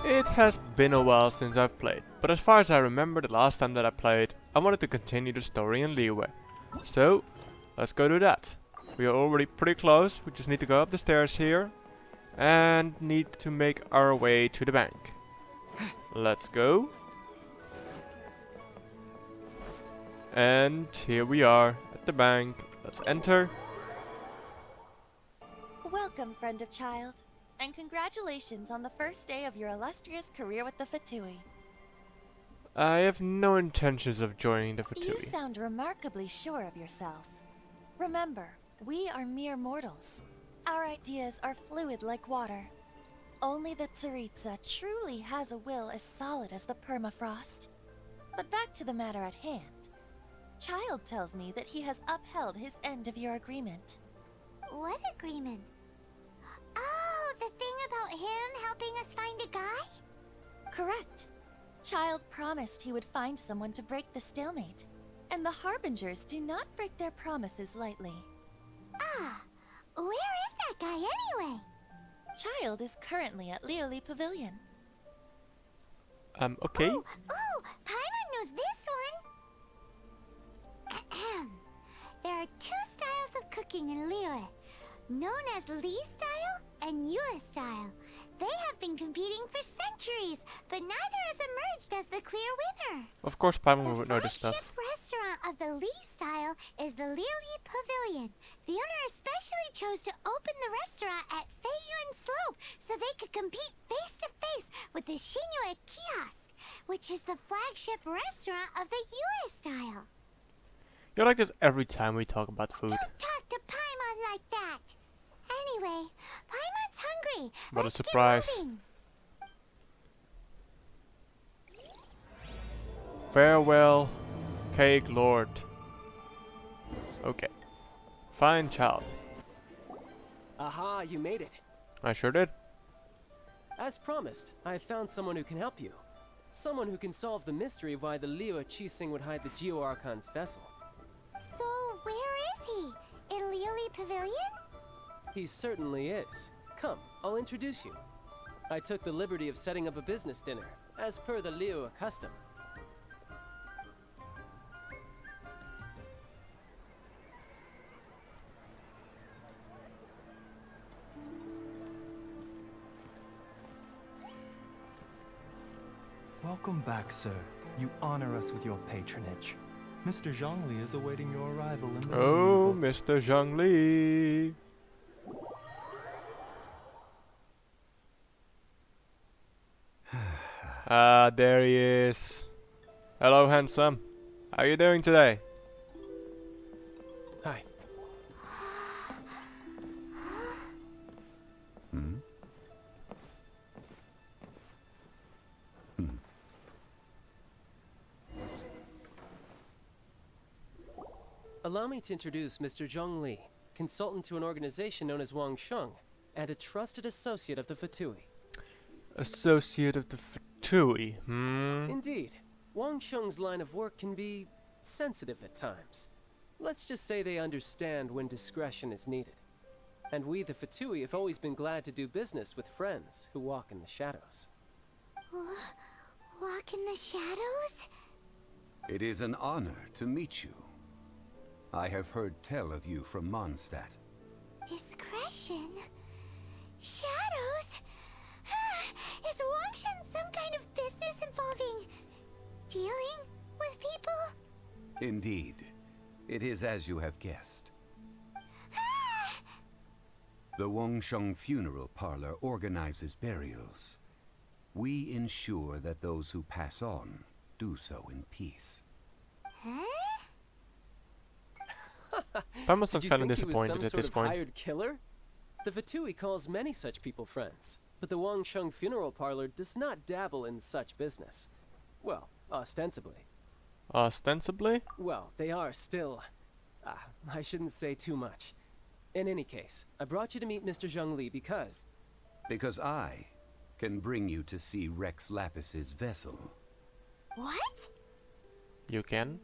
It has been a while since I've played, but as far as I remember the last time that I played, I wanted to continue the story in Liyue. So, let's go do that. We are already pretty close, we just need to go up the stairs here and need to make our way to the bank. Let's go. And here we are at the bank. Let's enter. Welcome, friend of child, and congratulations on the first day of your illustrious career with the Fatui. I have no intentions of joining the You Fatui. sound remarkably sure of yourself. Remember, we are mere mortals. Our ideas are fluid like water. Only the Tsaritsa truly has a will as solid as the permafrost. But back to the matter at hand. Child tells me that he has upheld his end of your agreement. What agreement? Oh, the thing about him helping us find a guy? Correct. Child promised he would find someone to break the stalemate. And the Harbingers do not break their promises lightly. Ah, where is that guy anyway? Child is currently at Lioli Pavilion. Okay. Oh, Paimon knows this one. Ahem. There are two styles of cooking in Liyue, known as Li style and Yue style. They have been competing for centuries, but neither has emerged as the clear winner. Of course Paimon would know this The flagship stuff. restaurant of the Li style is the Lioli Pavilion. The owner especially chose to open the restaurant at Feiyuan Slope so they could compete face to face with the Shinue Kiosk, which is the flagship restaurant of the Yue style. You're like this every time we talk about food. Don't talk to Paimon like that. Anyway, Paimon's hungry. What a Let's get surprise. moving. Farewell, Cake Lord. Okay. Fine child. Aha, you made it. I sure did. As promised, I have found someone who can help you. Someone who can solve the mystery of why the Liu Qixing would hide the Geo Archon's vessel. So, where is he? In Lioli Pavilion? He certainly is. Come, I'll introduce you. I took the liberty of setting up a business dinner, as per the Liu custom. Welcome back, sir. You honor us with your patronage. Mr. Zhongli is awaiting your arrival in the Oh, room. Mr. Zhongli. Ah, there he is. Hello, handsome. How you doing today? Hi. Allow me to introduce Mr. Zhong Li, consultant to an organization known as Wang Sheng, and a trusted associate of the Fatui. Associate of the Fatui. Indeed, Wang Sheng's line of work can be sensitive at times. Let's just say they understand when discretion is needed. And we, the Fatui, have always been glad to do business with friends who walk in the shadows. Walk in the shadows? It is an honor to meet you. I have heard tell of you from Mondstadt. Discretion? Shadows? Is Wangshan some kind of business involving dealing with people? Indeed, it is as you have guessed. The Wangsheng Funeral Parlor organizes burials. We ensure that those who pass on do so in peace. Huh? Paimon Did sounds you kind of think he was disappointed some at sort this of point. hired killer? The Fatui calls many such people friends, but the Wangsheng Funeral Parlor does not dabble in such business. Well, ostensibly. Ostensibly? Well, they are still... I shouldn't say too much. In any case, I brought you to meet Mr. Zhong Li because... Because I can bring you to see Rex Lapis's vessel. What? You can?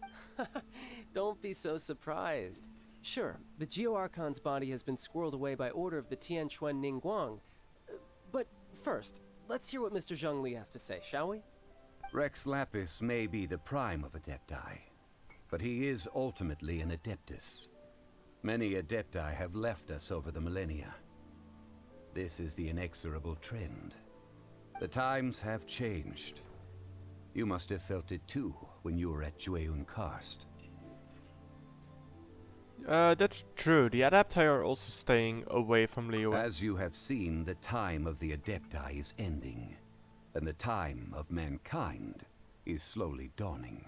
Don't be so surprised. Sure, the Geo Archon's body has been squirreled away by order of the Tianquan Ningguang. But first, let's hear what Mr. Zhongli has to say, shall we? Rex Lapis may be the prime of Adepti, but he is ultimately an Adeptus. Many Adepti have left us over the millennia. This is the inexorable trend. The times have changed. You must have felt it too when you were at Jueyun Karst. That's true. The Adepti are also staying away from Liyue. As you have seen, the time of the Adepti is ending, and the time of mankind is slowly dawning.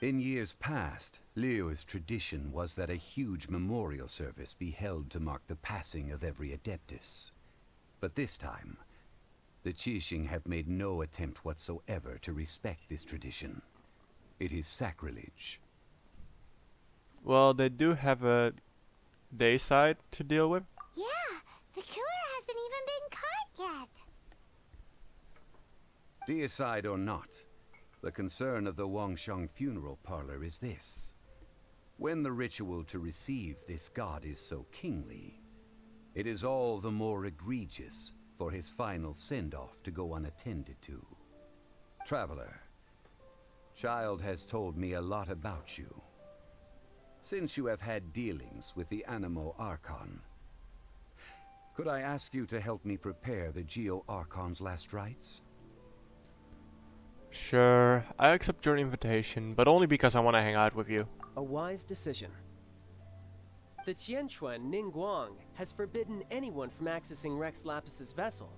In years past, Liyue's tradition was that a huge memorial service be held to mark the passing of every Adeptus. But this time, the Qixing have made no attempt whatsoever to respect this tradition. It is sacrilege. Well, they do have a day side to deal with. Yeah, the killer hasn't even been caught yet. Deicide or not, the concern of the Wangsheng funeral parlor is this. When the ritual to receive this god is so kingly, it is all the more egregious for his final send-off to go unattended to. Traveler, Child has told me a lot about you. Since you have had dealings with the Animo Archon, could I ask you to help me prepare the Geo Archon's last rites? Sure, I accept your invitation, but only because I want to hang out with you. A wise decision. The Tianquan Ningguang has forbidden anyone from accessing Rex Lapis's vessel,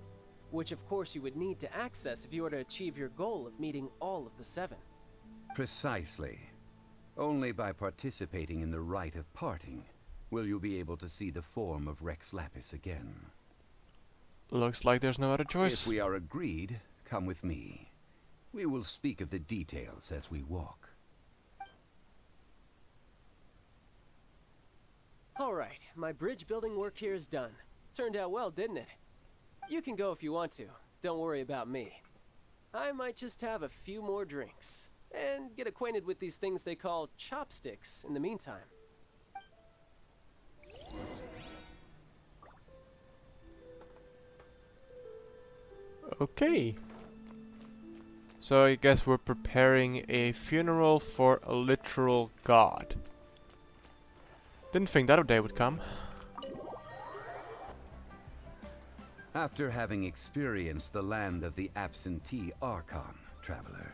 which of course you would need to access if you were to achieve your goal of meeting all of the seven. Precisely. Only by participating in the rite of parting will you be able to see the form of Rex Lapis again. Looks like there's no other choice. If we are agreed, come with me. We will speak of the details as we walk. Alright, my bridge building work here is done. Turned out well, didn't it? You can go if you want to. Don't worry about me. I might just have a few more drinks. And get acquainted with these things they call chopsticks in the meantime. Okay. So I guess we're preparing a funeral for a literal god. Didn't think that day would come. After having experienced the land of the absentee Archon, traveler,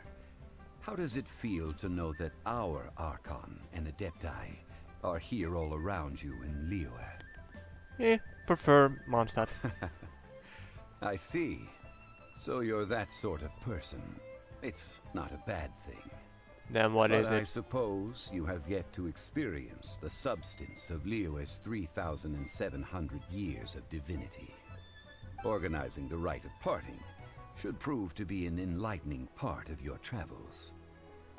how does it feel to know that our Archon and Adepti are here all around you in Liyue? Prefer Mondstadt. I see. So you're that sort of person. It's not a bad thing. Then what But is I it? suppose you have yet to experience the substance of Liyue's 3,700 years of divinity. Organizing the rite of parting should prove to be an enlightening part of your travels.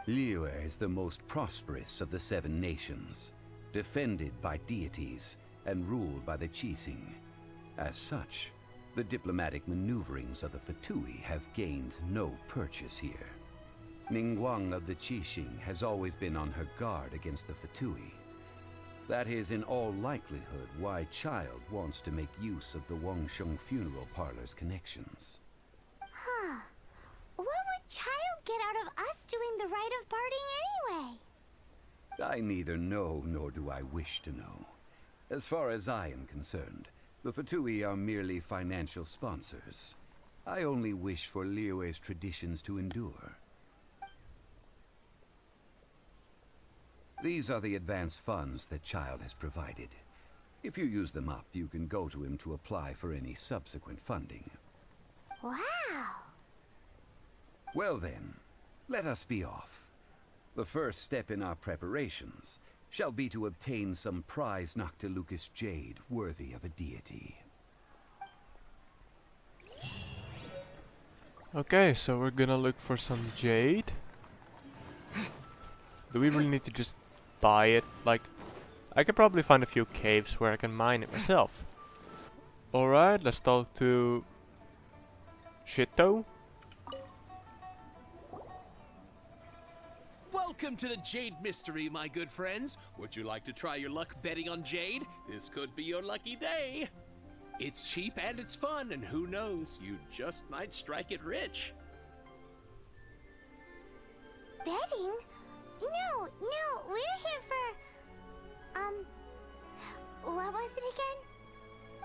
Liyue is the most prosperous of the 7 nations, defended by deities and ruled by the Qixing. As such, the diplomatic maneuverings of the Fatui have gained no purchase here. Ningguang of the Qixing has always been on her guard against the Fatui. That is in all likelihood why Child wants to make use of the Wangsheng funeral parlor's connections. Huh. What would Child get out of us doing the rite of parting anyway? I neither know nor do I wish to know. As far as I am concerned, the Fatui are merely financial sponsors. I only wish for Liyue's traditions to endure. These are the advance funds that Child has provided. If you use them up, you can go to him to apply for any subsequent funding. Wow. Well then, let us be off. The first step in our preparations shall be to obtain some prize Noctilucous jade worthy of a deity. Okay, so we're gonna look for some jade. Do we really need to just buy it? Like, I could probably find a few caves where I can mine it myself. Alright, let's talk to Shito. Welcome to the Jade Mystery, my good friends. Would you like to try your luck betting on Jade? This could be your lucky day. It's cheap and it's fun, and who knows, you just might strike it rich. Betting? No, we're here for... what was it again?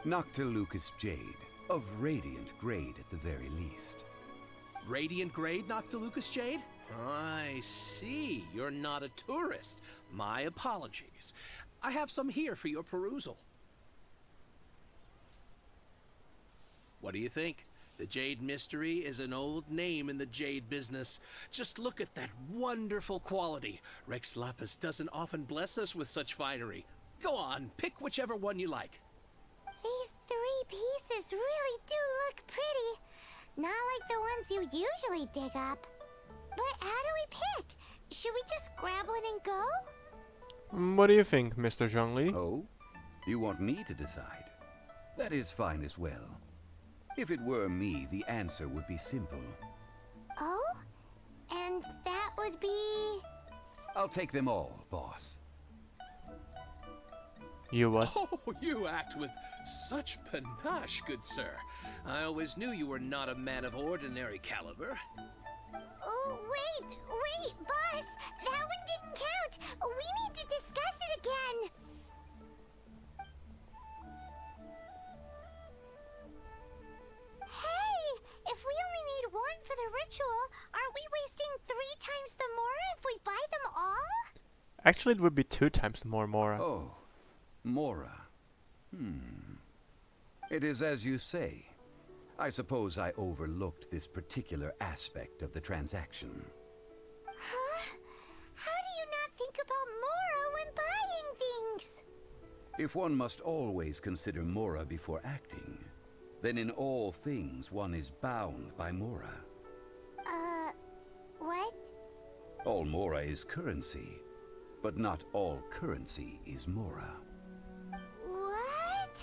Noctilucous jade, of radiant grade at the very least. Radiant grade, Noctilucous Jade? I see. You're not a tourist. My apologies. I have some here for your perusal. What do you think? The Jade Mystery is an old name in the jade business. Just look at that wonderful quality. Rex Lapis doesn't often bless us with such finery. Go on, pick whichever one you like. These 3 pieces really do look pretty. Not like the ones you usually dig up. But how do we pick? Should we just grab one and go? What do you think, Mr. Zhongli? Oh? You want me to decide? That is fine as well. If it were me, the answer would be simple. Oh? And that would be... I'll take them all, boss. You what? Oh, you act with such panache, good sir. I always knew you were not a man of ordinary caliber. Oh, wait, boss! That one didn't count! We need to discuss it again! Hey! If we only need one for the ritual, aren't we wasting 3 times the Mora if we buy them all? Actually, it would be 2 times more Mora. Oh, Mora. It is as you say. I suppose I overlooked this particular aspect of the transaction. Huh? How do you not think about Mora when buying things? If one must always consider Mora before acting, then in all things one is bound by Mora. What? All Mora is currency, but not all currency is Mora. What?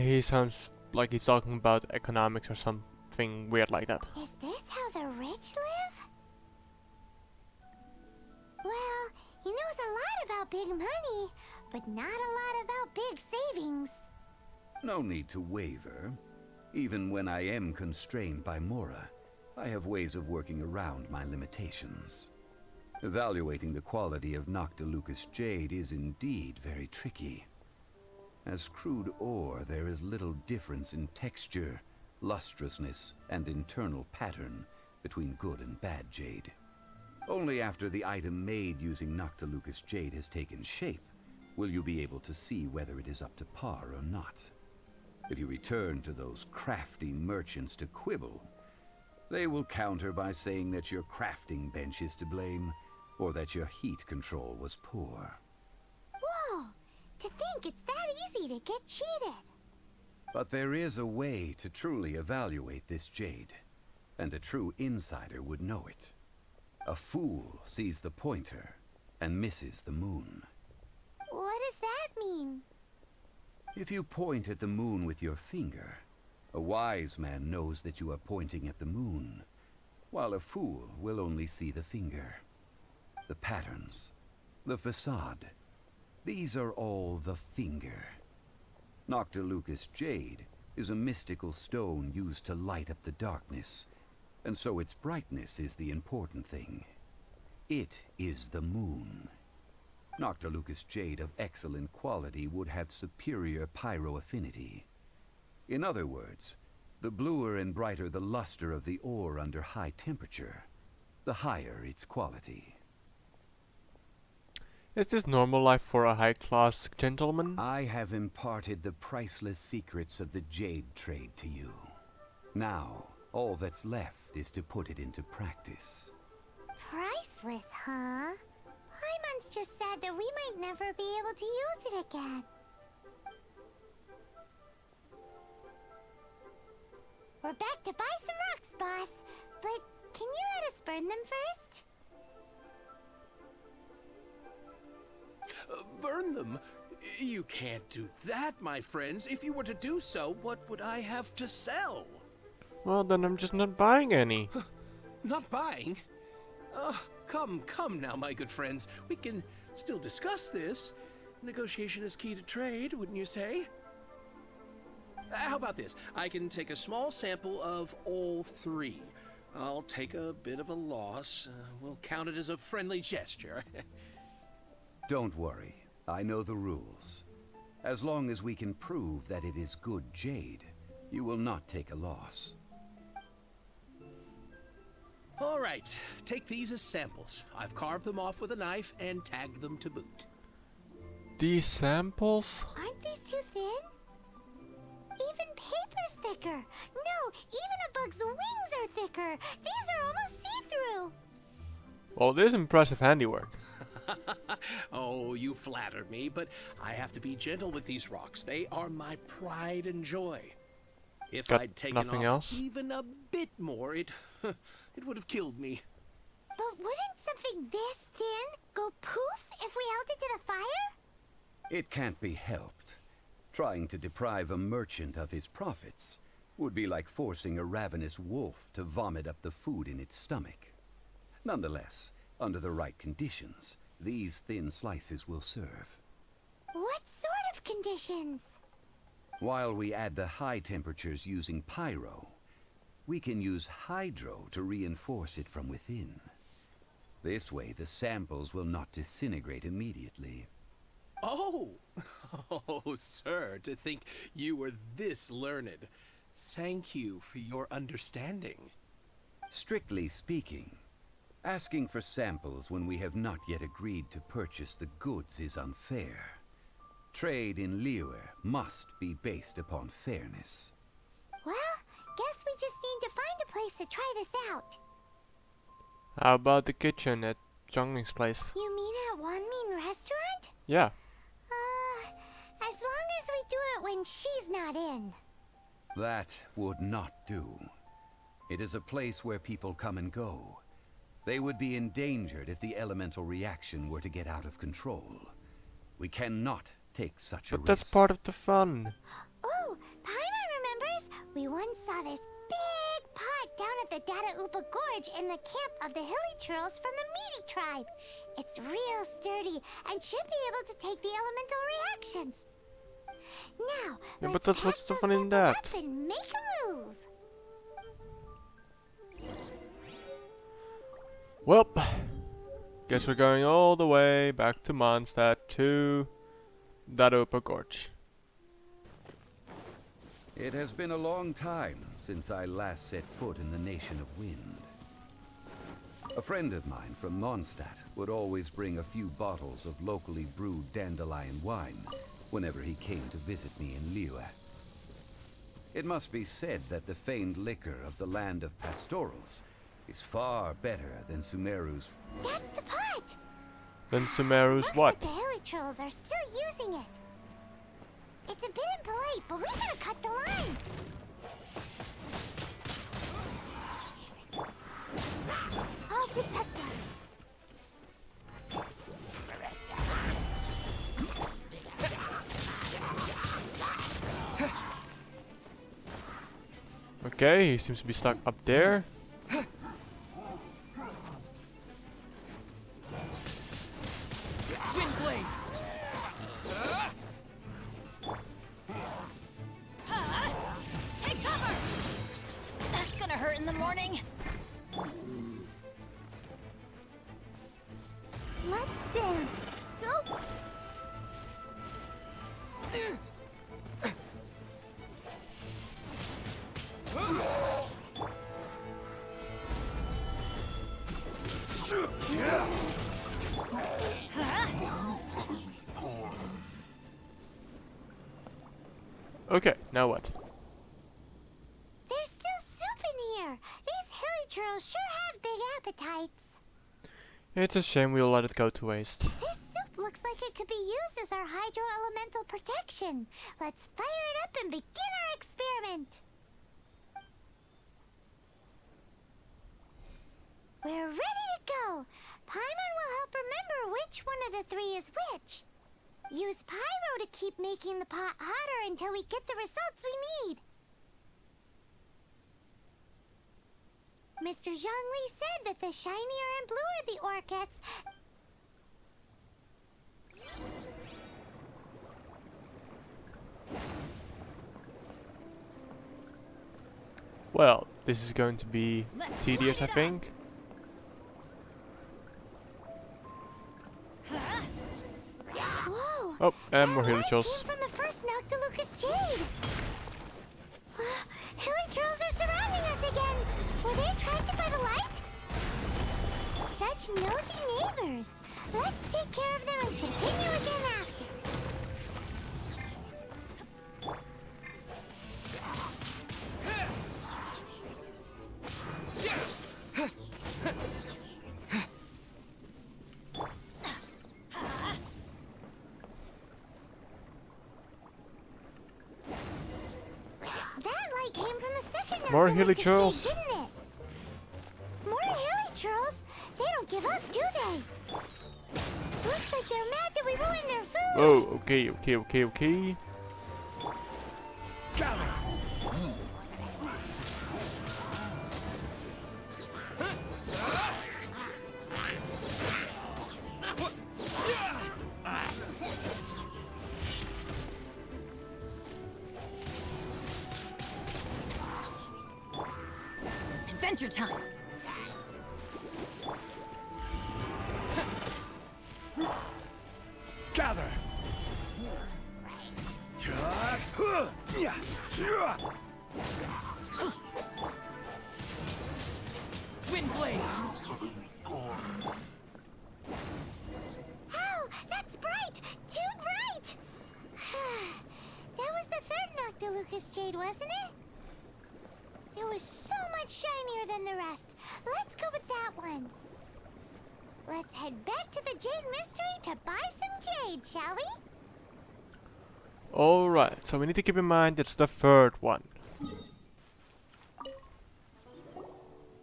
He sounds like he's talking about economics or something weird like that. Is this how the rich live? Well, he knows a lot about big money, but not a lot about big savings. No need to waver. Even when I am constrained by Mora, I have ways of working around my limitations. Evaluating the quality of Noctilucous jade is indeed very tricky. As crude ore, there is little difference in texture, lustrousness, and internal pattern between good and bad jade. Only after the item made using Noctilucous jade has taken shape will you be able to see whether it is up to par or not. If you return to those crafty merchants to quibble, they will counter by saying that your crafting bench is to blame, or that your heat control was poor. Whoa! To think it's that easy to get cheated! But there is a way to truly evaluate this jade, and a true insider would know it. A fool sees the pointer and misses the moon. What does that mean? If you point at the moon with your finger, a wise man knows that you are pointing at the moon, while a fool will only see the finger. The patterns, the facade, these are all the finger. Noctilucous jade is a mystical stone used to light up the darkness, and so its brightness is the important thing. It is the moon. Noctilucous jade of excellent quality would have superior pyroaffinity. In other words, the bluer and brighter the luster of the ore under high temperature, the higher its quality. Is this normal life for a high-class gentleman? I have imparted the priceless secrets of the jade trade to you. Now, all that's left is to put it into practice. Priceless, huh? Hyman's just sad that we might never be able to use it again. We're back to buy some rocks, boss. But can you let us burn them first? Burn them? You can't do that, my friends. If you were to do so, what would I have to sell? Well, then I'm just not buying any. Not buying? Come now, my good friends. We can still discuss this. Negotiation is key to trade, wouldn't you say? how about this? I can take a small sample of all three. I'll take a bit of a loss. We'll count it as a friendly gesture. Don't worry. I know the rules. As long as we can prove that it is good jade, you will not take a loss. All right, take these as samples. I've carved them off with a knife and tagged them to boot. These samples? Aren't these too thin? Even paper's thicker. No, even a bug's wings are thicker. These are almost see-through. Well, this is impressive handiwork. Oh, you flatter me, but I have to be gentle with these rocks. They are my pride and joy. If Got I'd taken nothing off else? even a bit more, it would have killed me. But wouldn't something this thin go poof if we held it to the fire? It can't be helped. Trying to deprive a merchant of his profits would be like forcing a ravenous wolf to vomit up the food in its stomach. Nonetheless, under the right conditions, these thin slices will serve. What sort of conditions? While we add the high temperatures using pyro, we can use hydro to reinforce it from within. This way, the samples will not disintegrate immediately. Oh! Oh, sir, to think you were this learned. Thank you for your understanding. Strictly speaking, asking for samples when we have not yet agreed to purchase the goods is unfair. Trade in Liyue must be based upon fairness. Well, guess we just need to find a place to try this out. How about the kitchen at Zhongling's place? You mean at Wanmin Restaurant? Yeah. As long as we do it when she's not in. That would not do. It is a place where people come and go. They would be endangered if the elemental reaction were to get out of control. We cannot take such a But risk. that's part of the fun. Oh, Paimon remembers we once saw this big pot down at the Dada Upa Gorge in the camp of the Hilly Churls from the Meaty tribe. It's real sturdy and should be able to take the elemental reactions. Now, Yeah, let's but what's pack the those fun in samples that? up and make a move. Well, guess we're going all the way back to Mondstadt to Dadopa Gorge. It has been a long time since I last set foot in the Nation of Wind. A friend of mine from Mondstadt would always bring a few bottles of locally brewed dandelion wine whenever he came to visit me in Liyue. It must be said that the famed liquor of the land of pastorals is far better than Sumeru's. That's the pot. Then Sumeru's Looks what? like the Hilly Churls are still using it. It's a bit impolite, but we gotta cut the line. I'll protect us. Okay, he seems to be stuck up there. Take cover! That's gonna hurt in the morning. Let's dance. Go. Okay, now what? There's still soup in here. These Hilly Churls sure have big appetites. It's a shame we'll let it go to waste. This soup looks like it could be used as our hydro-elemental protection. Let's fire it up and begin our experiment. We're ready to go. Paimon will help remember which one of the three is which. Use pyro to keep making the pot hotter until we get the results we need. Mr. Zhongli said that the shinier and bluer the ore gets, Well, this is going to be tedious, I think. Whoa! Oh, and more That light hilichurls. came from the first Noctilucous Jade. Hilichurls are surrounding us again. Were they attracted by the light? Such nosy neighbors. Let's take care of them and continue again after. That light came from the second More Noctilucous hilichurls. Jade, didn't it? More hilichurls? They don't give up, do they? Looks like they're mad that we ruined their food. Oh, okay. Adventure time. Gather! Windblade! Oh, that's bright! Too bright! That was the third Noctilucous Jade, wasn't it? It was so much shinier than the rest. Let's go with that one. Let's head back to the Jade Mystery to buy some jade, shall we? Alright, so we need to keep in mind it's the third one.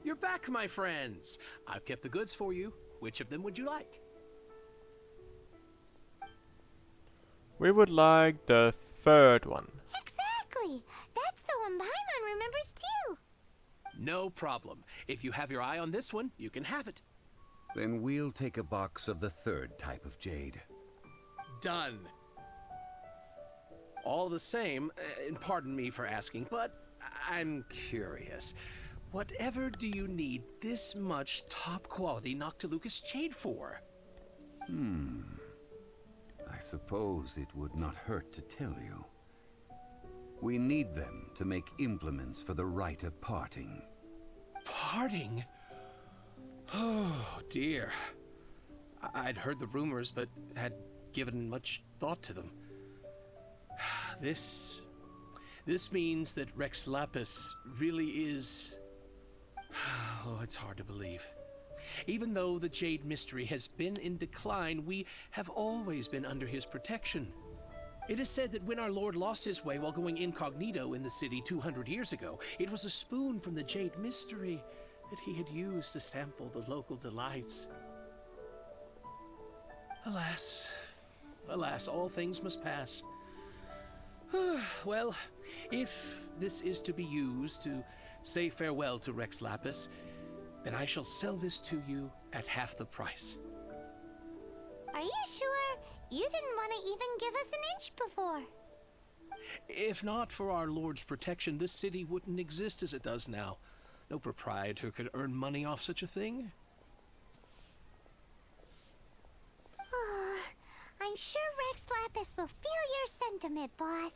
You're back, my friends. I've kept the goods for you. Which of them would you like? We would like the third one. Exactly! That's the one Paimon remembers too! No problem. If you have your eye on this one, you can have it. Then we'll take a box of the third type of jade. Done. All the same, and pardon me for asking, but I'm curious. Whatever do you need this much top-quality Noctilucous Jade for? I suppose it would not hurt to tell you. We need them to make implements for the rite of parting. Parting? Oh, dear. I'd heard the rumors, but had given much thought to them. This means that Rex Lapis really is... Oh, it's hard to believe. Even though the Jade Mystery has been in decline, we have always been under his protection. It is said that when our Lord lost his way while going incognito in the city 200 years ago, it was a spoon from the Jade Mystery that he had used to sample the local delights. Alas, alas, all things must pass. Well, if this is to be used to say farewell to Rex Lapis, then I shall sell this to you at half the price. Are you sure? You didn't want to even give us an inch before. If not for our Lord's protection, this city wouldn't exist as it does now. No proprietor could earn money off such a thing. I'm sure Rex Lapis will feel your sentiment, boss.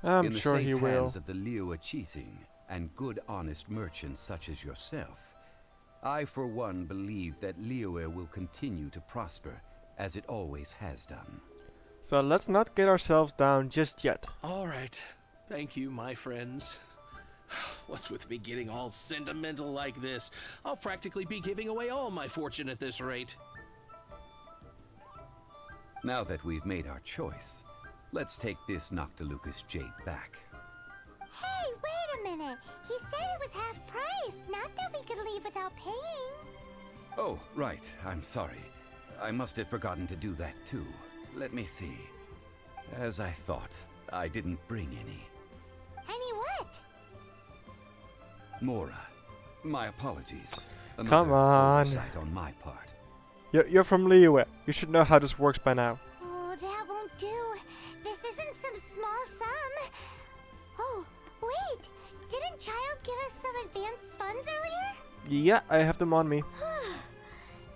I'm In the sure safe he will. hands of the Liyue cheating and good honest merchants such as yourself, I for one believe that Liyue will continue to prosper as it always has done. So let's not get ourselves down just yet. All right. Thank you, my friends. What's with me getting all sentimental like this? I'll practically be giving away all my fortune at this rate. Now that we've made our choice, let's take this Noctilucous Jade back. Hey, wait a minute. He said it was half price, not that we could leave without paying. Oh, right. I'm sorry. I must have forgotten to do that too. Let me see. As I thought, I didn't bring any. Any what? Mora, my apologies. Come on. Oversight on my part. You're from Liyue. You should know how this works by now. Oh, that won't do. This isn't some small sum. Oh, wait. Didn't child give us some advanced funds earlier? Yeah, I have them on me.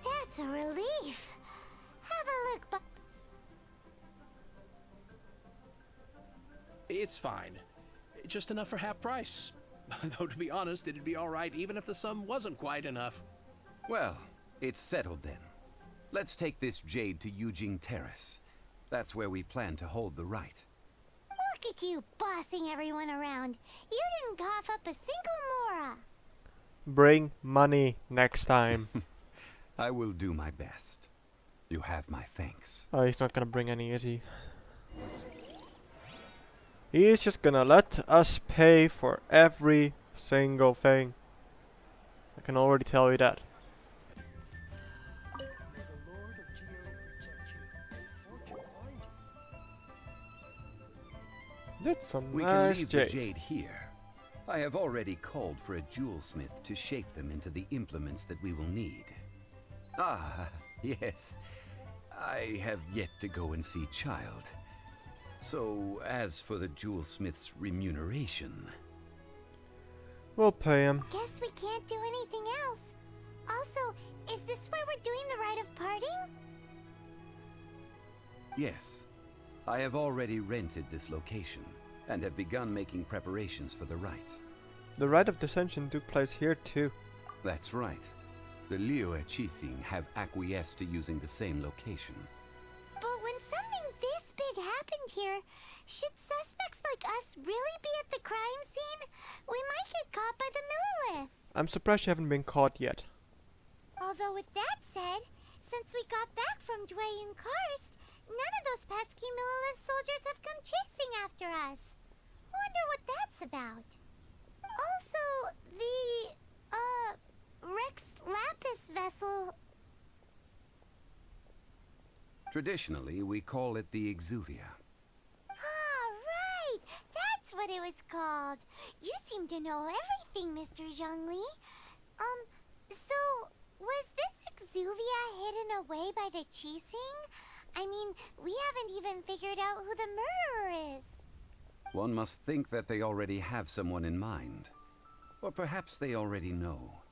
That's a relief. Have a look, but It's fine. Just enough for half price. Though to be honest, it'd be alright even if the sum wasn't quite enough. Well, it's settled then. Let's take this jade to Yujing Terrace. That's where we plan to hold the rite. look at you bossing everyone around. You didn't cough up a single mora. Bring money next time. I will do my best. You have my thanks. Oh, he's not gonna bring any, is he? He's just gonna let us pay for every single thing. I can already tell you that. That's some We can nice leave jade. the jade here. I have already called for a jewelsmith to shape them into the implements that we will need. Ah, yes. I have yet to go and see Child. So, as for the jewelsmith's remuneration... We'll pay him. Guess we can't do anything else. Also, is this where we're doing the rite of parting? Yes. I have already rented this location, and have begun making preparations for the rite. The rite of dissension took place here too. That's right. The Liyue Qixing have acquiesced to using the same location. But when something this big happened here, should suspects like us really be at the crime scene? We might get caught by the Millilith. I'm surprised you haven't been caught yet. Although with that said, since we got back from Dwayne Karst, none of those pesky Millilith soldiers have come chasing after us. Wonder what that's about. Also, the, Rex Lapis vessel... Traditionally, we call it the Exuvia. Ah, right! That's what it was called. You seem to know everything, Mr. Zhongli. So, was this Exuvia hidden away by the Qixing? I mean, we haven't even figured out who the murderer is. One must think that they already have someone in mind. Or perhaps they already know.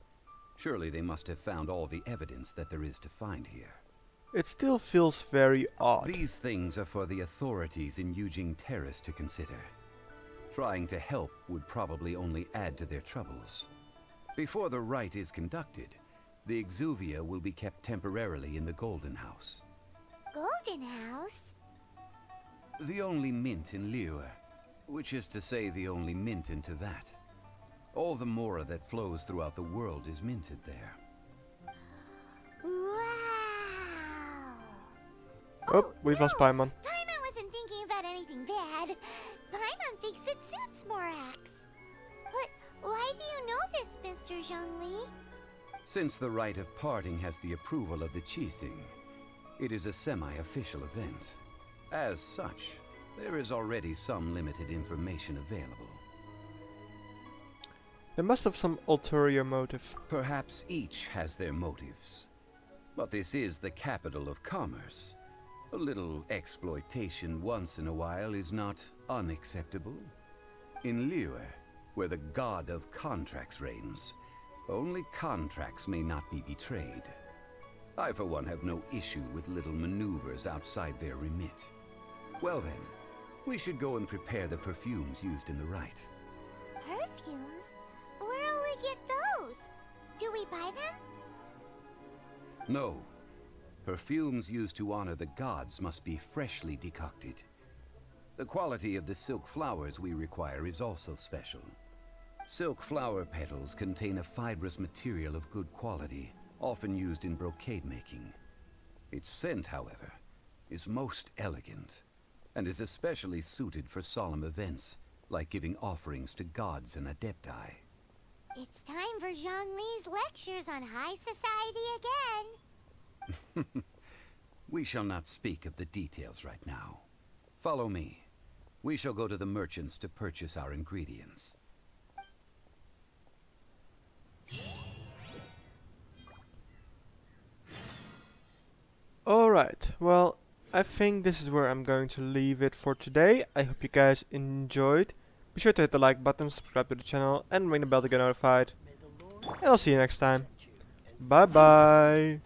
Surely they must have found all the evidence that there is to find here. It still feels very odd. These things are for the authorities in Yujing Terrace to consider. Trying to help would probably only add to their troubles. Before the rite is conducted, the Exuvia will be kept temporarily in the Golden House. Golden House? The only mint in Liyue, which is to say the only mint in Tevat. All the mora that flows throughout the world is minted there. Wow! Oh, we've lost Paimon. Paimon wasn't thinking about anything bad. Paimon thinks it suits Morax. But why do you know this, Mr. Zhongli? Since the rite of parting has the approval of the Qixing, it is a semi-official event. As such, there is already some limited information available. They must have some ulterior motive. Perhaps each has their motives. But this is the capital of commerce. A little exploitation once in a while is not unacceptable. In Liyue, where the god of contracts reigns, only contracts may not be betrayed. I, for one, have no issue with little maneuvers outside their remit. Well then, we should go and prepare the perfumes used in the rite. Perfumes? Where'll we get those? Do we buy them? No. Perfumes used to honor the gods must be freshly decocted. The quality of the silk flowers we require is also special. Silk flower petals contain a fibrous material of good quality, often used in brocade making. Its scent, however, is most elegant, and is especially suited for solemn events, like giving offerings to gods and adepti. It's time for Zhongli's lectures on high society again. We shall not speak of the details right now. Follow me. We shall go to the merchants to purchase our ingredients. Alright, well, I think this is where I'm going to leave it for today. I hope you guys enjoyed. Be sure to hit the like button, subscribe to the channel, and ring the bell to get notified. And I'll see you next time. Bye bye.